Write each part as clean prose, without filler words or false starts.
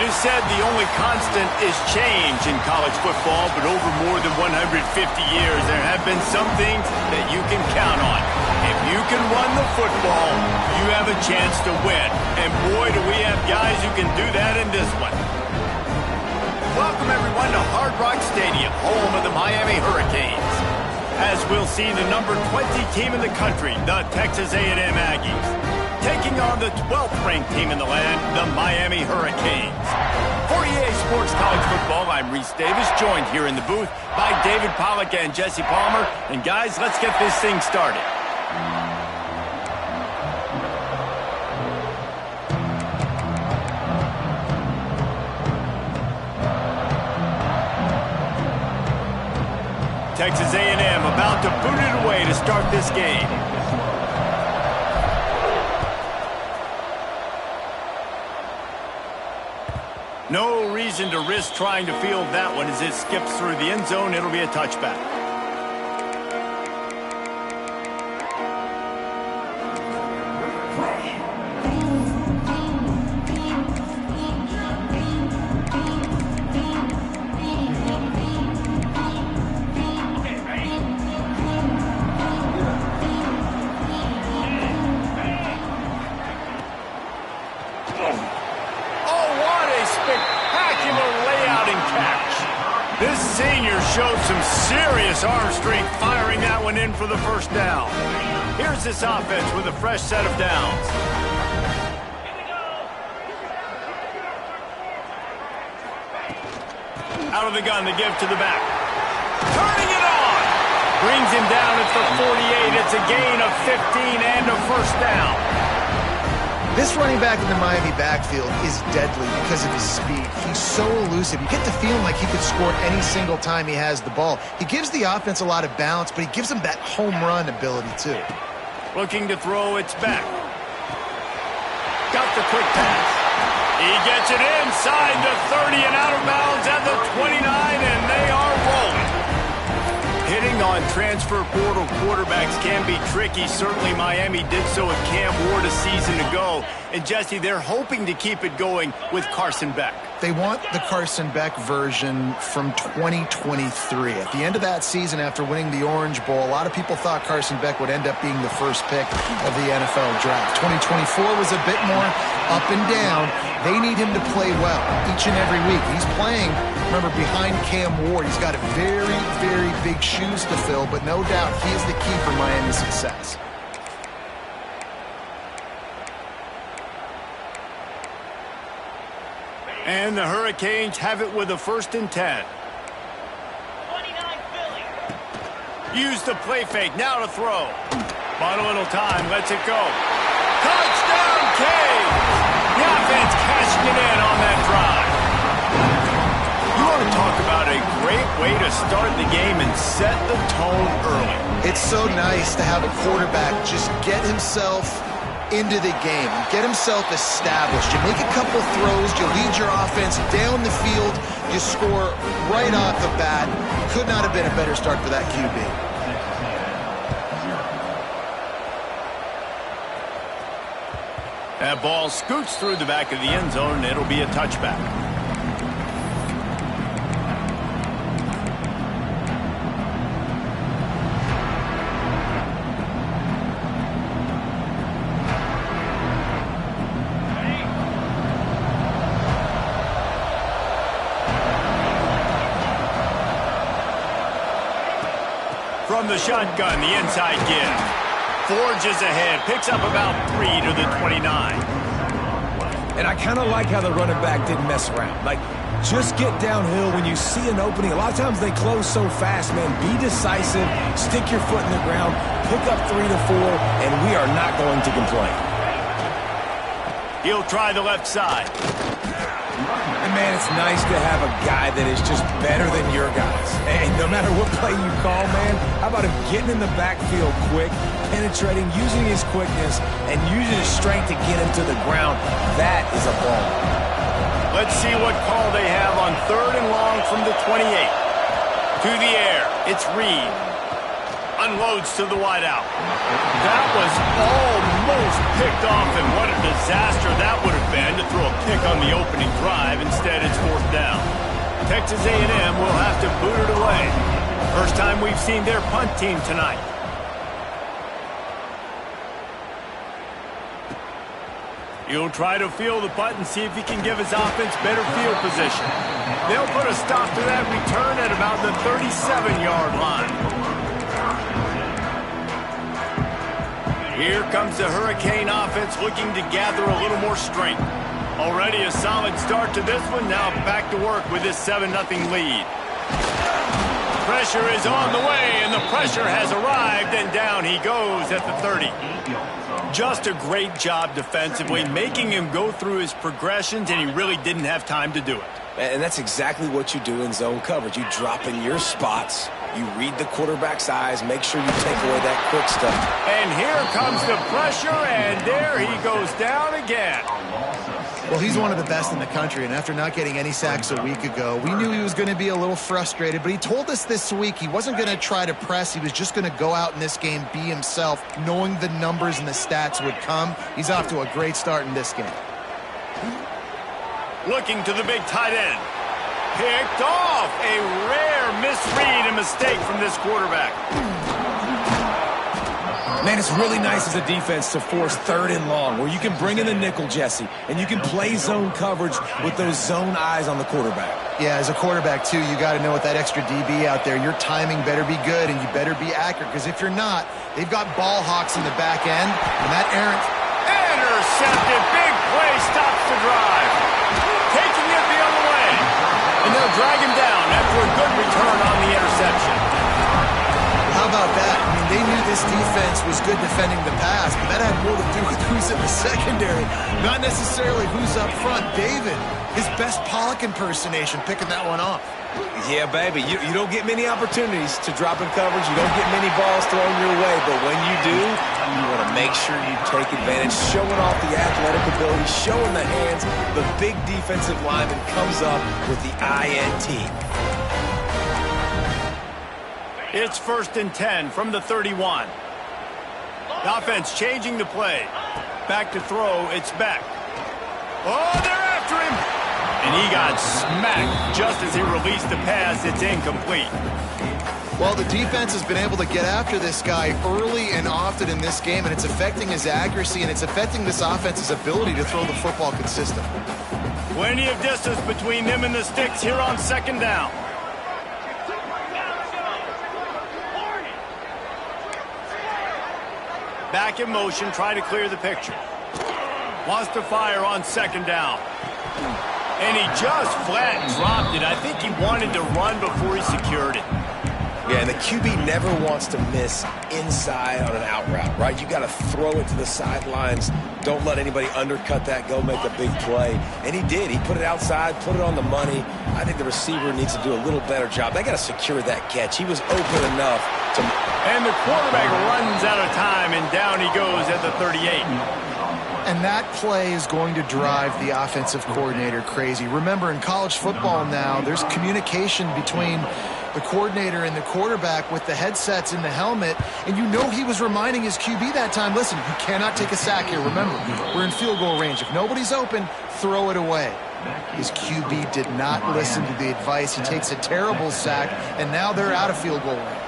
always said the only constant is change in college football, but over more than 150 years, there have been some things that you can count on. If you can run the football, you have a chance to win. And boy, do we have guys who can do that in this one. Welcome, everyone, to Hard Rock Stadium, home of the Miami Hurricanes. As we'll see, the number 20 team in the country, the Texas A&M Aggies, taking on the 12th-ranked team in the land, the Miami Hurricanes. For EA Sports College Football, I'm Reese Davis, joined here in the booth by David Pollack and Jesse Palmer. And guys, let's get this thing started. Texas A&M about to boot it away to start this game. No reason to risk trying to field that one as it skips through the end zone. It'll be a touchback. This senior showed some serious arm strength firing that one in for the first down. Here's this offense with a fresh set of downs. Out of the gun, the give to the back. Turning it on! Brings him down at the 48. It's a gain of 15 and a first down. This running back in the Miami backfield is deadly because of his speed. He's so elusive. You get the feeling like he could score any single time he has the ball. He gives the offense a lot of balance, but he gives them that home run ability too. Looking to throw, it's back. Got the quick pass. He gets it inside the 30 and out of bounds at the 29, and they are rolling. Hitting on transfer portal quarterbacks can be tricky. Certainly Miami did so with Cam Ward a season ago. And Jesse, they're hoping to keep it going with Carson Beck. They want the Carson Beck version from 2023. At the end of that season, after winning the Orange Bowl, a lot of people thought Carson Beck would end up being the first pick of the NFL draft. 2024 was a bit more up and down. They need him to play well each and every week. He's playing, remember, behind Cam Ward. He's got very, very big shoes to fill, but no doubt he is the key for Miami's success. And the Hurricanes have it with a 1st and 10. 29 Philly. Use the play fake, now to throw. Bought a little time, lets it go. Touchdown, Canes! The offense cashing it in on that drive. You want to talk about a great way to start the game and set the tone early. It's so nice to have a quarterback just get himself into the game, get himself established. You make a couple throws, you lead your offense down the field, you score right off the bat. Could not have been a better start for that QB. That ball scoots through the back of the end zone, and it'll be a touchback. From the shotgun, the inside give. Forges ahead, picks up about 3 to the 29. And I kind of like how the running back didn't mess around. Like, just get downhill when you see an opening. A lot of times they close so fast, man. Be decisive, stick your foot in the ground, pick up 3 to 4, and we are not going to complain. He'll try the left side. And man, it's nice to have a guy that is just better than your guys. And no matter what play you call, man, how about him getting in the backfield quick, penetrating, using his quickness, and using his strength to get him to the ground? That is a ball. Let's see what call they have on 3rd and long from the 28. To the air, it's Reed. unloads to the wideout. That was almost picked off, and what a disaster that would have been to throw a pick on the opening drive. Instead, it's 4th down. Texas A&M will have to boot it away. First time we've seen their punt team tonight. He'll try to field the punt and see if he can give his offense better field position. They'll put a stop to that return at about the 37-yard line. Here comes the Hurricane offense looking to gather a little more strength. Already a solid start to this one. Now back to work with this 7-0 lead. Pressure is on the way, and the pressure has arrived, and down he goes at the 30. Just a great job defensively, making him go through his progressions, and he really didn't have time to do it. And that's exactly what you do in zone coverage. You drop in your spots, you read the quarterback's eyes, make sure you take away that quick stuff. And here comes the pressure, and there he goes down again. Well, he's one of the best in the country, and after not getting any sacks a week ago, we knew he was going to be a little frustrated, but he told us this week he wasn't going to try to press. He was just going to go out in this game, be himself, knowing the numbers and the stats would come. He's off to a great start in this game. Looking to the big tight end. Picked off. A rare misread and mistake from this quarterback. Man, it's really nice as a defense to force 3rd and long, where you can bring in the nickel, Jesse, and you can play zone coverage with those zone eyes on the quarterback. Yeah, as a quarterback, too, you got to know with that extra DB out there, your timing better be good and you better be accurate, because if you're not, they've got ball hawks in the back end, and that errant... Intercepted. Big play stops the drive. Taking it the other way. And they'll drag him down after a good return on the interception. How about that? I mean, they knew this defense was good defending the pass, but that had more to do with who's in the secondary, not necessarily who's up front. David, his best Pollock impersonation, picking that one off. Yeah, baby, you don't get many opportunities to drop in coverage. You don't get many balls thrown your way, but when you do, you want to make sure you take advantage, showing off the athletic ability, showing the hands. The big defensive lineman comes up with the INT. It's 1st and 10 from the 31. The offense changing the play. Back to throw, it's Beck. Oh, they're after him! And he got smacked just as he released the pass. It's incomplete. Well, the defense has been able to get after this guy early and often in this game, and it's affecting his accuracy, and it's affecting this offense's ability to throw the football consistently. Plenty of distance between them and the sticks here on 2nd down. Back in motion, try to clear the picture. Wants to fire on 2nd down. And he just flat dropped it. I think he wanted to run before he secured it. Yeah, and the QB never wants to miss inside on an out route, right? You got to throw it to the sidelines. Don't let anybody undercut that, go make a big play. And he did. He put it outside, put it on the money. I think the receiver needs to do a little better job. They got to secure that catch. He was open enough to... And the quarterback runs out of time, and down he goes at the 38. And that play is going to drive the offensive coordinator crazy. Remember, in college football now, there's communication between the coordinator and the quarterback with the headsets in the helmet, and you know he was reminding his QB that time, listen, you cannot take a sack here. Remember, we're in field goal range. If nobody's open, throw it away. His QB did not listen to the advice. He takes a terrible sack, and now they're out of field goal range.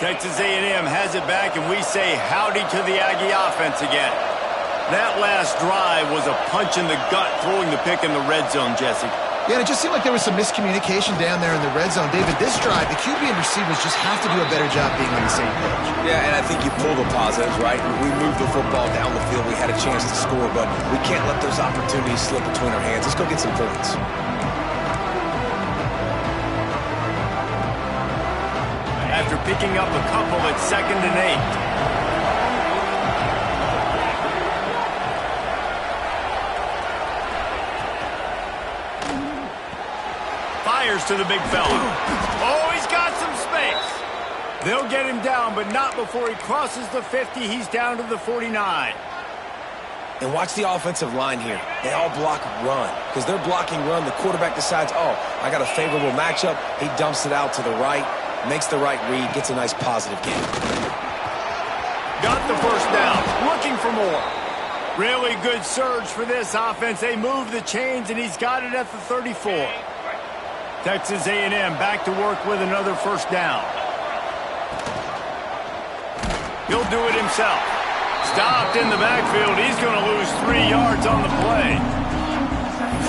Texas A&M has it back, and we say howdy to the Aggie offense again. That last drive was a punch in the gut, throwing the pick in the red zone, Jesse. Yeah, and it just seemed like there was some miscommunication down there in the red zone. David, this drive, the QB and receivers just have to do a better job being on the same page. Yeah, and I think you pull the positives, right? We moved the football down the field. We had a chance to score, but we can't let those opportunities slip between our hands. Let's go get some points. After picking up a couple at 2nd and 8. Fires to the big fella. Oh, he's got some space. They'll get him down, but not before he crosses the 50. He's down to the 49. And watch the offensive line here. They all block run. Because they're blocking run, the quarterback decides, oh, I got a favorable matchup. He dumps it out to the right. makes the right read, gets a nice positive gain. Got the first down, looking for more. Really good surge for this offense. They move the chains, and he's got it at the 34. Texas A&M back to work with another first down. He'll do it himself. Stopped in the backfield. He's going to lose 3 yards on the play.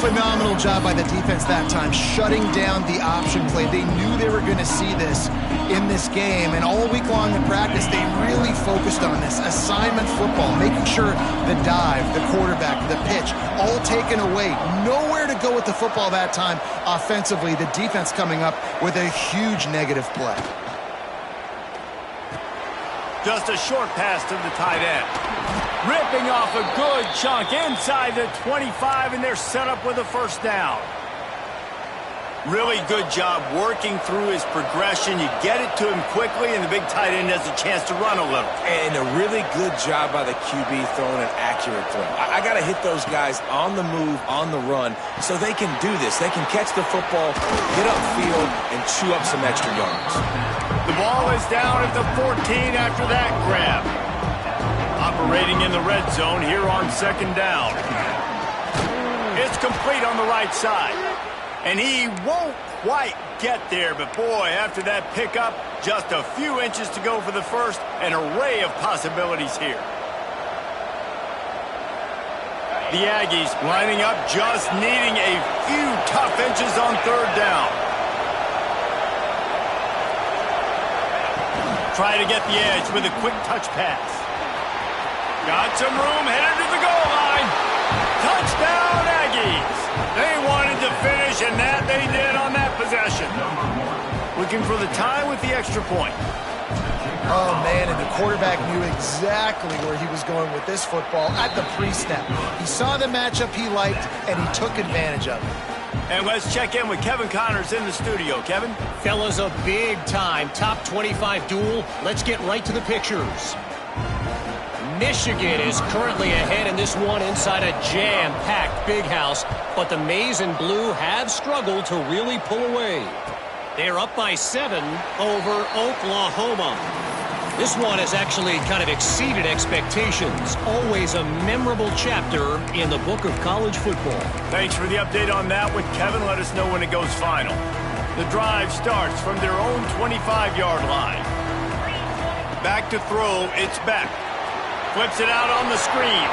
Phenomenal job by the defense that time, shutting down the option play. They knew they were going to see this in this game, and all week long in practice, they really focused on this assignment football, making sure the dive, the quarterback, the pitch, all taken away. Nowhere to go with the football that time offensively. The defense coming up with a huge negative play. Just a short pass to the tight end. Ripping off a good chunk inside the 25, and they're set up with a first down. Really good job working through his progression. You get it to him quickly, and the big tight end has a chance to run a little. And a really good job by the QB throwing an accurate throw. I got to hit those guys on the move, on the run, so they can do this. They can catch the football, get upfield, and chew up some extra yards. The ball is down at the 14 after that grab. Operating in the red zone here on second down. It's complete on the right side. And he won't quite get there, but boy, after that pickup, just a few inches to go for the first. An array of possibilities here. The Aggies lining up, just needing a few tough inches on third down. Try to get the edge with a quick touch pass. Got some room, headed to the goal line. Touchdown, Aggies. They wanted to finish, and that they did on that possession. Looking for the tie with the extra point. Oh, man, and the quarterback knew exactly where he was going with this football at the pre-snap. He saw the matchup he liked, and he took advantage of it. And let's check in with Kevin Connors in the studio. Kevin? Fellas, a big-time top 25 duel. Let's get right to the pictures. Michigan is currently ahead in this one inside a jam-packed Big House, but the Maize and Blue have struggled to really pull away. They're up by 7 over Oklahoma. This one has actually kind of exceeded expectations. Always a memorable chapter in the book of college football. Thanks for the update on that one, Kevin. Let us know when it goes final. The drive starts from their own 25-yard line. Back to throw, it's Beck. Flips it out on the screen.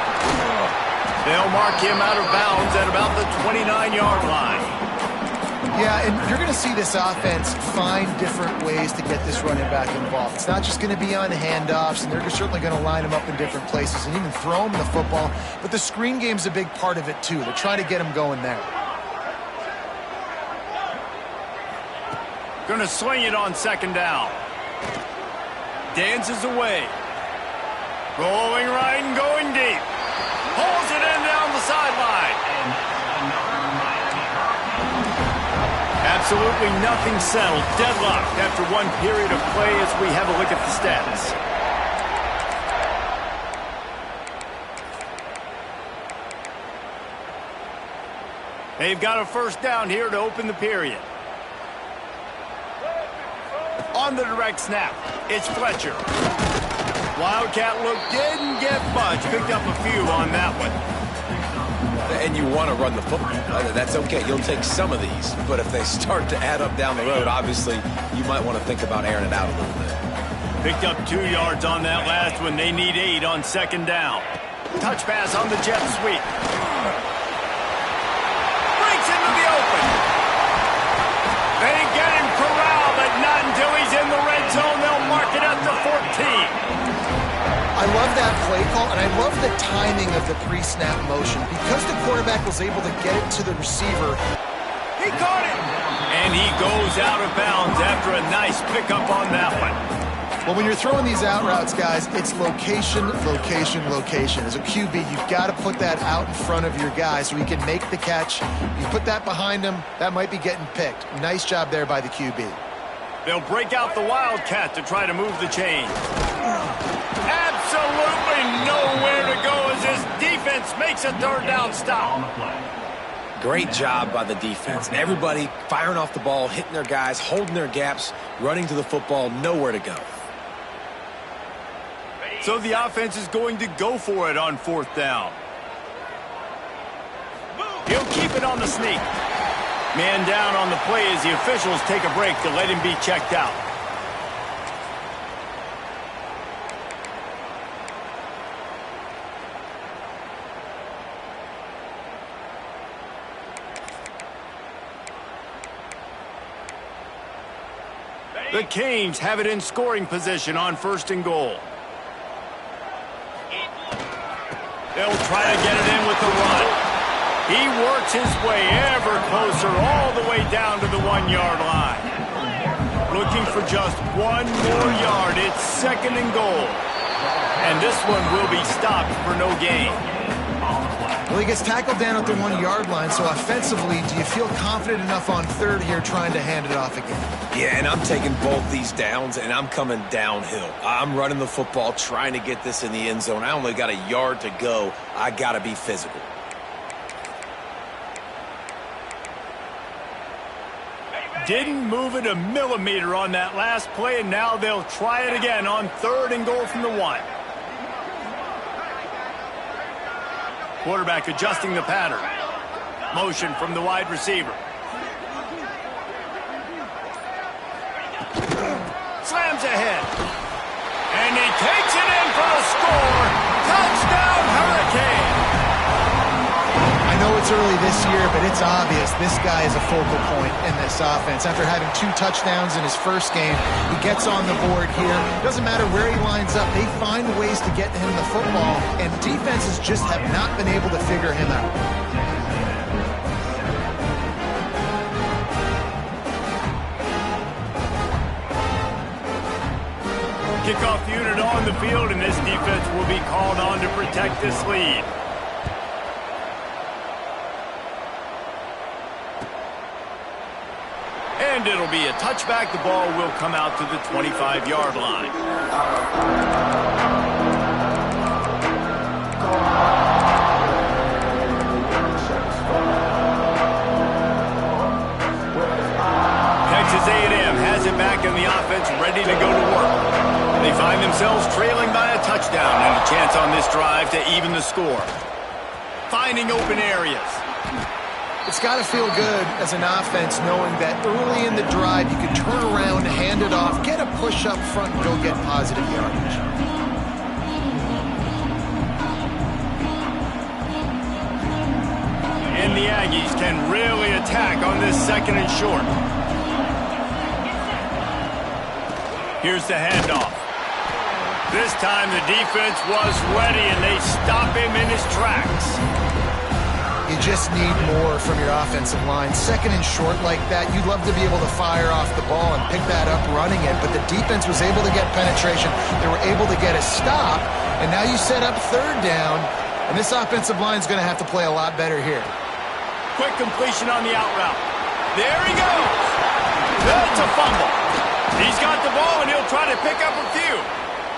They'll mark him out of bounds at about the 29-yard line. Yeah, and you're going to see this offense find different ways to get this running back involved. It's not just going to be on handoffs, and they're certainly going to line him up in different places and even throw him the football. But the screen game's a big part of it, too. They're trying to get him going there. Going to sling it on second down. Dances away. Rolling right and going deep. Pulls it in down the sideline. Absolutely nothing settled. Deadlocked after one period of play as we have a look at the stats. They've got a first down here to open the period. On the direct snap, it's Fletcher. Wildcat look didn't get much. Picked up a few on that one. And you want to run the football. That's okay. You'll take some of these. But if they start to add up down the road, obviously, you might want to think about airing it out a little bit. Picked up 2 yards on that last one. They need 8 on second down. Touch pass on the jet sweep. Breaks into the open. They get him corralled, but not until he's in the red zone. They'll mark it at the 14. I love that play call, and I love the timing of the pre-snap motion. Because the quarterback was able to get it to the receiver. He caught it! And he goes out of bounds after a nice pickup on that one. Well, when you're throwing these out routes, guys, it's location, location, location. As a QB, you've got to put that out in front of your guy so he can make the catch. You put that behind him, that might be getting picked. Nice job there by the QB. They'll break out the Wildcat to try to move the chain. Absolutely nowhere to go as this defense makes a third down stop. Great job by the defense. Everybody firing off the ball, hitting their guys, holding their gaps, running to the football, nowhere to go. So the offense is going to go for it on 4th down. He'll keep it on the sneak. Man down on the play as the officials take a break to let him be checked out. The Canes have it in scoring position on 1st and goal. They'll try to get it in with the run. He works his way ever closer all the way down to the 1-yard line. Looking for just 1 more yard. It's 2nd and goal. And this one will be stopped for no gain. Well, he gets tackled down at the 1-yard line, so offensively, do you feel confident enough on 3rd here trying to hand it off again? Yeah, and I'm taking both these downs, and I'm coming downhill. I'm running the football, trying to get this in the end zone. I only got a yard to go. I got to be physical. Didn't move it a millimeter on that last play, and now they'll try it again on 3rd and goal from the 1. Quarterback adjusting the pattern. Motion from the wide receiver. Slams ahead. And he takes it in for a score. Touchdown, Hurricane. I know it's early this year, but it's obvious this guy is a focal point in this offense. After having 2 touchdowns in his first game, he gets on the board here. Doesn't matter where he lines up, they find ways to get him the football, and defenses just have not been able to figure him out. Kickoff unit on the field, and this defense will be called on to protect this lead. And it'll be a touchback. The ball will come out to the 25-yard line. Texas A&M has it back in the offense, ready to go to work. They find themselves trailing by a touchdown and a chance on this drive to even the score. Finding open areas. It's got to feel good as an offense knowing that early in the drive you can turn around, hand it off, get a push up front, and go get positive yardage. And the Aggies can really attack on this 2nd and short. Here's the handoff. This time the defense was ready and they stop him in his tracks. You just need more from your offensive line. 2nd and short like that, you'd love to be able to fire off the ball and pick that up running it, but the defense was able to get penetration. They were able to get a stop, and now you set up 3rd down, and this offensive line is going to have to play a lot better here. Quick completion on the out route. There he goes. That's a fumble. He's got the ball, and he'll try to pick up a few.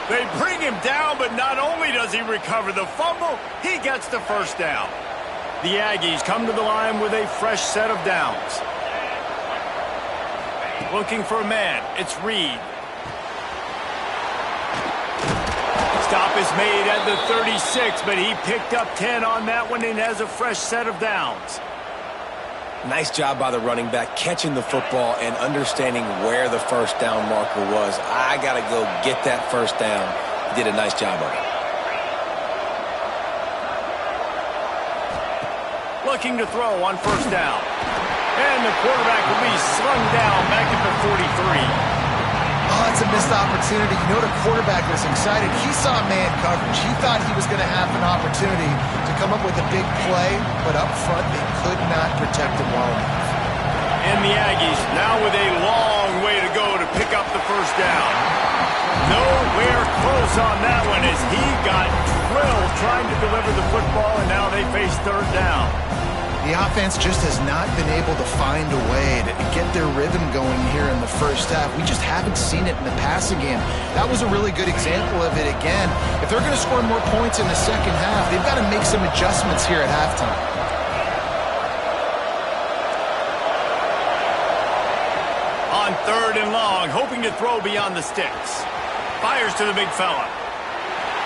They bring him down, but not only does he recover the fumble, he gets the 1st down. The Aggies come to the line with a fresh set of downs. Looking for a man. It's Reed. Stop is made at the 36, but he picked up 10 on that one and has a fresh set of downs. Nice job by the running back, catching the football and understanding where the 1st down marker was. I got to go get that 1st down. He did a nice job of it. Looking to throw on 1st down. And the quarterback will be slung down back at the 43. Oh, it's a missed opportunity. You know, the quarterback was excited. He saw man coverage. He thought he was going to have an opportunity to come up with a big play, but up front they could not protect him well enough. And the Aggies now with a long way to go to pick up the 1st down. Nowhere close on that one as he got drilled trying to deliver the football, and now they face 3rd down. The offense just has not been able to find a way to get their rhythm going here in the 1st half. We just haven't seen it in the passing game. That was a really good example of it again. If they're going to score more points in the 2nd half, they've got to make some adjustments here at halftime. 3rd and long, hoping to throw beyond the sticks. Fires to the big fella.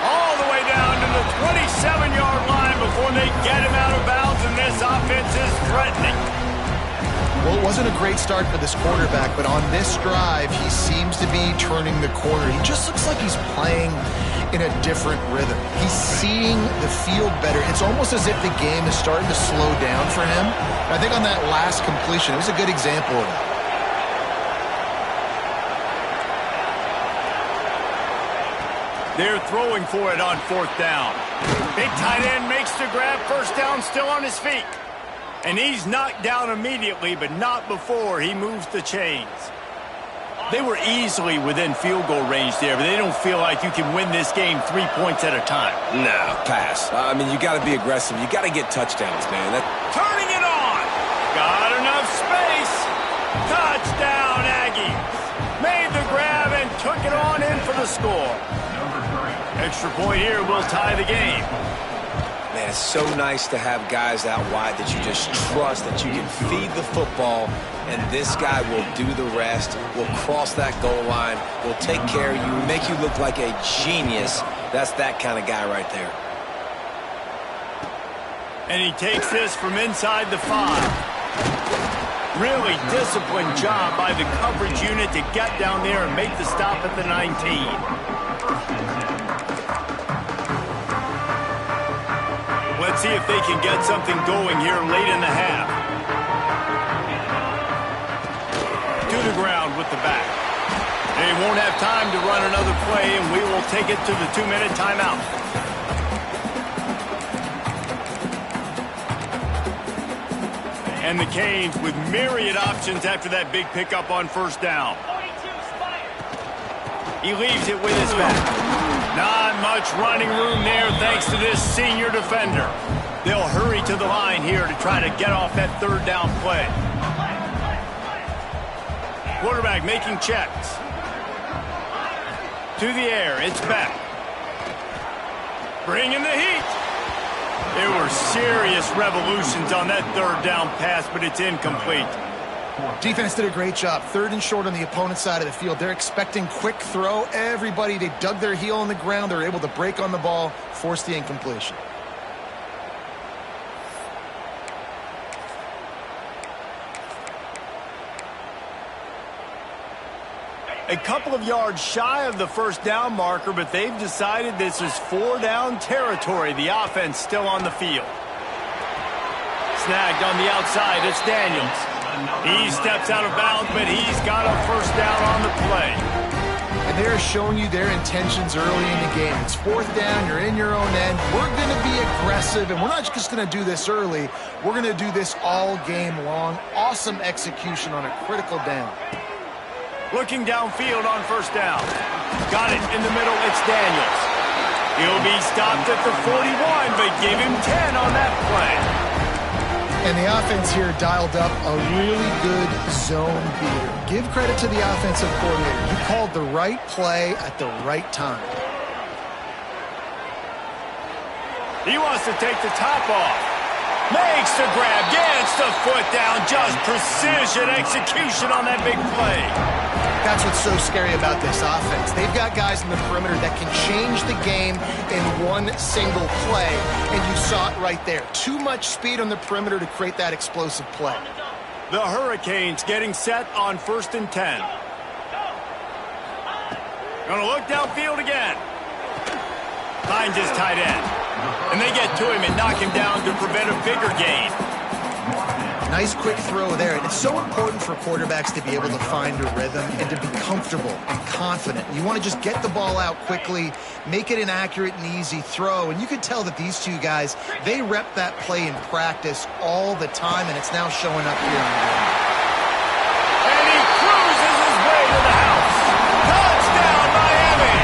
All the way down to the 27-yard line before they get him out of bounds, and this offense is threatening. Well, it wasn't a great start for this quarterback, but on this drive, he seems to be turning the corner. He just looks like he's playing in a different rhythm. He's seeing the field better. It's almost as if the game is starting to slow down for him. I think on that last completion, it was a good example of that. They're throwing for it on 4th down. Big tight end makes the grab. 1st down, still on his feet. And he's knocked down immediately, but not before he moves the chains. They were easily within field goal range there, but they don't feel like you can win this game 3 points at a time. No, pass. I mean, you got to be aggressive. You got to get touchdowns, man. Turning it on. Got enough space. Touchdown, Aggies. Made the grab and took it on in for the score. Extra point here will tie the game. Man, it's so nice to have guys out wide that you just trust that you can feed the football, and this guy will do the rest, will cross that goal line, will take care of you, make you look like a genius. That's that kind of guy right there. And he takes this from inside the 5. Really disciplined job by the coverage unit to get down there and make the stop at the 19. Let's see if they can get something going here late in the half. To the ground with the back. They won't have time to run another play, and we will take it to the 2-minute timeout. And the Canes with myriad options after that big pickup on 1st down. He leaves it with his back. Not much running room there thanks to this senior defender. They'll hurry to the line here to try to get off that 3rd down play. Quarterback making checks. To the air, it's back. Bringing the heat. There were serious revolutions on that 3rd down pass, but it's incomplete. Defense did a great job. 3rd and short on the opponent's side of the field. They're expecting quick throw. Everybody, they dug their heel on the ground. They were able to break on the ball, force the incompletion. A couple of yards shy of the 1st down marker, but they've decided this is 4-down territory. The offense still on the field. Snagged on the outside, it's Daniels. He steps out of bounds, but he's got a 1st down on the play. And they're showing you their intentions early in the game. It's 4th down, you're in your own end. We're going to be aggressive, and we're not just going to do this early. We're going to do this all game long. Awesome execution on a critical down. Looking downfield on 1st down. Got it in the middle, it's Daniels. He'll be stopped at the 41, but give him 10 on that play. And the offense here dialed up a really good zone beater. Give credit to the offensive coordinator. He called the right play at the right time. He wants to take the top off. Makes the grab, gets the foot down. Just precision execution on that big play. That's what's so scary about this offense. They've got guys in the perimeter that can change the game in one single play, and you saw it right there. Too much speed on the perimeter to create that explosive play. The Hurricanes getting set on 1st and 10. Gonna look downfield again. Finds his tight end. And they get to him and knock him down to prevent a bigger gain. Nice quick throw there. And it's so important for quarterbacks to be able to find a rhythm and to be comfortable and confident. You want to just get the ball out quickly, make it an accurate and easy throw. And you could tell that these two guys, they rep that play in practice all the time, and it's now showing up here in the game. And he cruises his way to the house. Touchdown, Miami!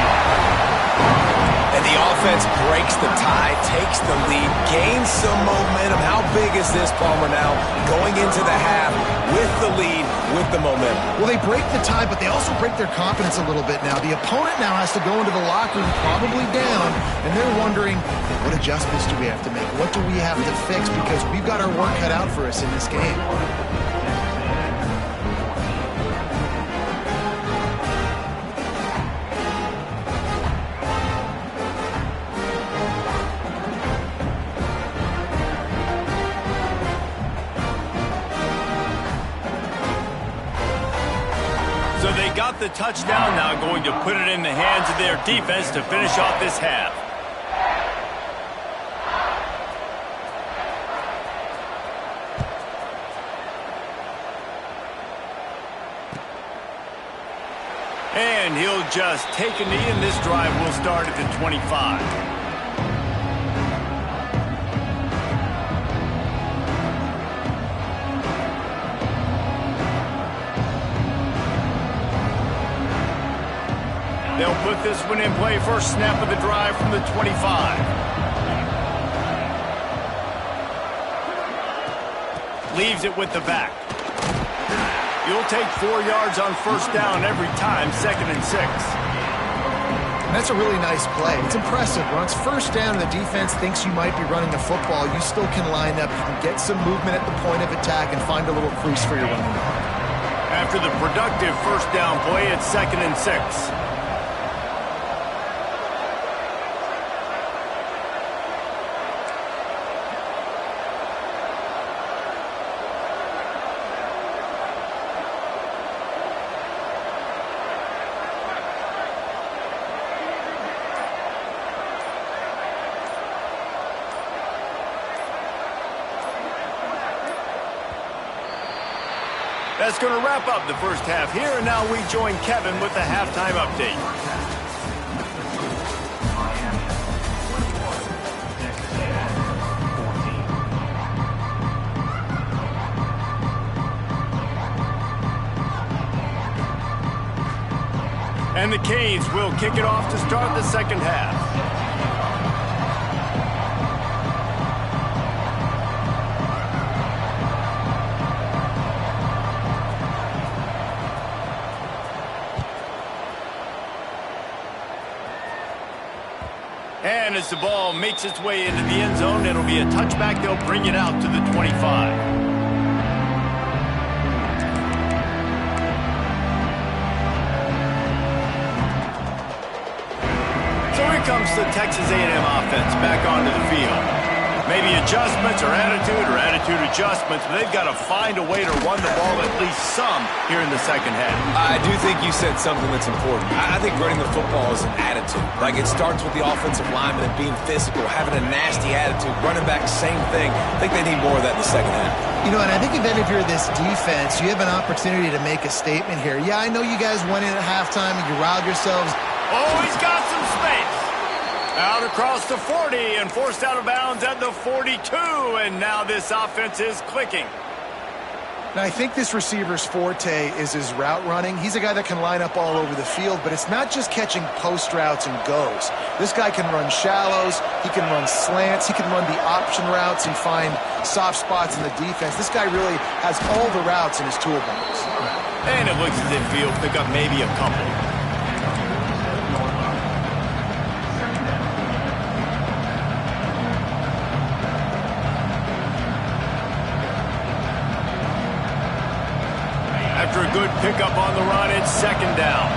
And the offense breaks the tie, takes the lead, gains some momentum. How big is this, Palmer, now going into the half with the lead, with the momentum? Well, they break the tie, but they also break their confidence a little bit now. The opponent now has to go into the locker room probably down, and they're wondering, what adjustments do we have to make? What do we have to fix? Because we've got our work cut out for us in this game. the touchdown, now going to put it in the hands of their defense to finish off this half. And he'll just take a knee, and this drive will start at the 25. They'll put this one in play. First snap of the drive from the 25. Leaves it with the back. You'll take 4 yards on first down every time, 2nd and 6. And that's a really nice play. It's impressive. When it's first down and the defense thinks you might be running the football, you still can line up. You can get some movement at the point of attack and find a little crease for your running back. After the productive first down play, it's 2nd and 6. That's going to wrap up the first half here, and now we join Kevin with the halftime update. And the Canes will kick it off to start the second half. And as the ball makes its way into the end zone, it'll be a touchback. They'll bring it out to the 25. So here comes the Texas A&M offense back onto the field. Maybe adjustments or attitude adjustments, but they've got to find a way to run the ball at least some here in the second half. I do think you said something that's important. I think running the football is an attitude. Like, it starts with the offensive lineman and being physical, having a nasty attitude. Running back, same thing. I think they need more of that in the second half. You know, and I think if you're this defense, you have an opportunity to make a statement here. Yeah, I know you guys went in at halftime and you riled yourselves. Oh, he's got some space. Out across the 40 and forced out of bounds at the 42. And now this offense is clicking. Now, I think this receiver's forte is his route running. He's a guy that can line up all over the field, but it's not just catching post routes and goes. This guy can run shallows. He can run slants. He can run the option routes and find soft spots in the defense. This guy really has all the routes in his toolbox. And it looks as if he'll pick up maybe a couple. After a good pickup on the run, it's second down.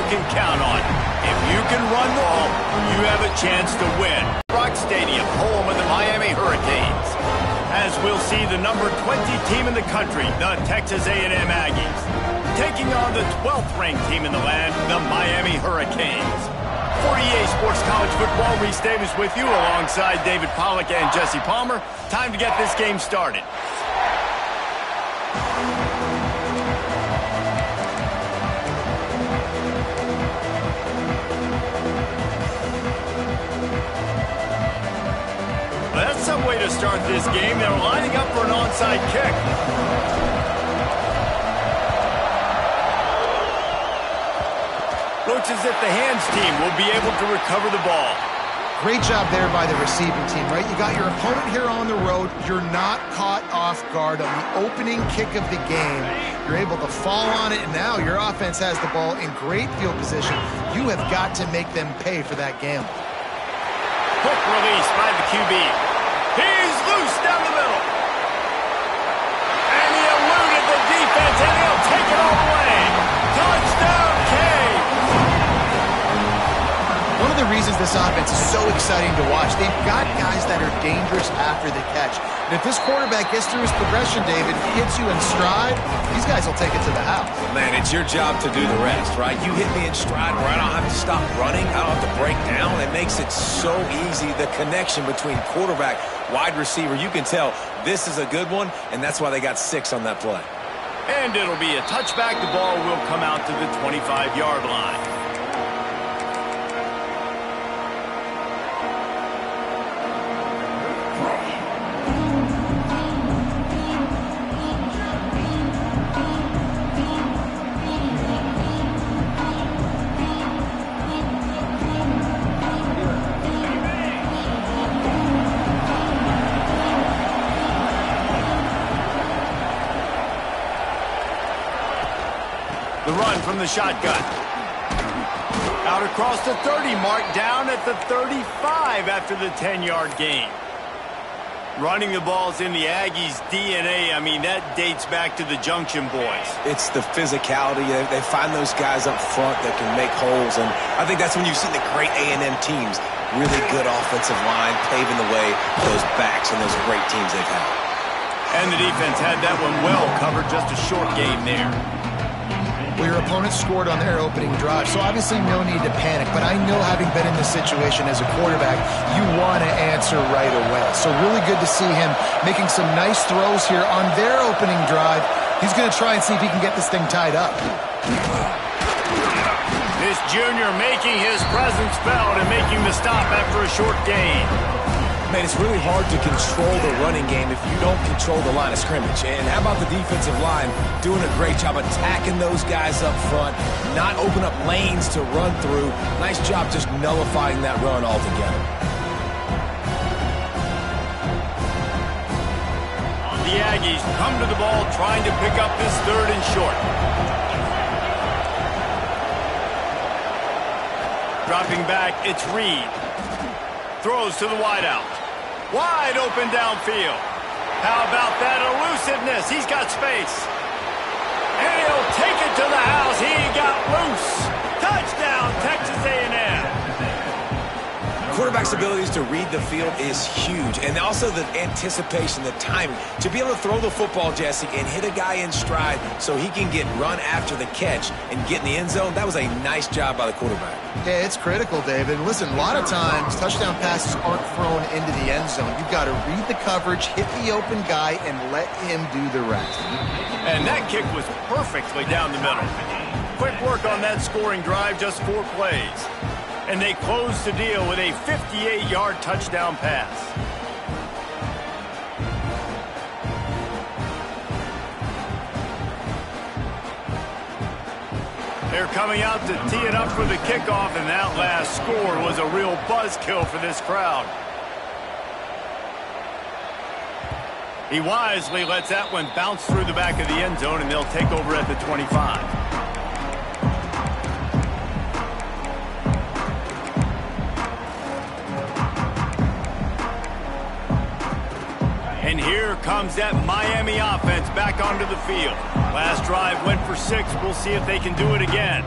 can count on. If you can run the ball, you have a chance to win. Rock Stadium, home of the Miami Hurricanes. As we'll see the number 20 team in the country, the Texas A&M Aggies, taking on the 12th ranked team in the land, the Miami Hurricanes. For EA Sports College Football, Reese Davis with you alongside David Pollack and Jesse Palmer. Time to get this game started. That's some way to start this game. They're lining up for an onside kick. Looks as if the hands team will be able to recover the ball. Great job there by the receiving team, right? You got your opponent here on the road. You're not caught off guard on the opening kick of the game. You're able to fall on it, and now your offense has the ball in great field position. You have got to make them pay for that gamble. Quick release by the QB. He's loose down the middle. And he eluded the defense, and he'll take it all the way. Touchdown, Cade. One of the reasons this offense is so exciting to watch, they've got guys that are dangerous after the catch. And if this quarterback gets through his progression, David, hits you in stride, these guys will take it to the house. Man, it's your job to do the rest, right? You hit me in stride where I don't have to stop running. I don't have to break down. It makes it so easy, the connection between quarterback, wide receiver. You can tell this is a good one, and that's why they got 6 on that play. And it'll be a touchback. The ball will come out to the 25-yard line. The run from the shotgun. Out across the 30 mark, down at the 35 after the 10-yard gain. Running the ball's in the Aggies' DNA. I mean, that dates back to the Junction Boys. It's the physicality. They find those guys up front that can make holes, and I think that's when you've seen the great A&M teams. Really good offensive line, paving the way for those backs and those great teams they've had. And the defense had that one well covered, just a short game there. Well, your opponent scored on their opening drive, so obviously no need to panic. But I know, having been in this situation as a quarterback, you want to answer right away. So really good to see him making some nice throws here on their opening drive. He's going to try and see if he can get this thing tied up. This junior making his presence felt and making the stop after a short gain. Man, it's really hard to control the running game if you don't control the line of scrimmage. And how about the defensive line doing a great job attacking those guys up front, not open up lanes to run through. Nice job just nullifying that run altogether. The Aggies come to the ball trying to pick up this 3rd and short. Dropping back, it's Reed. Throws to the wideout. Wide open downfield. How about that elusiveness? He's got space. And he'll take it to the house. He got loose. Touchdown, Texas A&M. Quarterback's abilities to read the field is huge. And also the anticipation, the timing. To be able to throw the football, Jesse, and hit a guy in stride so he can get run after the catch and get in the end zone, that was a nice job by the quarterback. Yeah, it's critical, David. Listen, a lot of times touchdown passes aren't thrown into the end zone. You've got to read the coverage, hit the open guy, and let him do the rest. And that kick was perfectly down the middle. Quick work on that scoring drive, just 4 plays. And they close the deal with a 58-yard touchdown pass. They're coming out to tee it up for the kickoff, and that last score was a real buzzkill for this crowd. He wisely lets that one bounce through the back of the end zone, and they'll take over at the 25. And here comes that Miami offense back onto the field. Last drive went for 6. We'll see if they can do it again.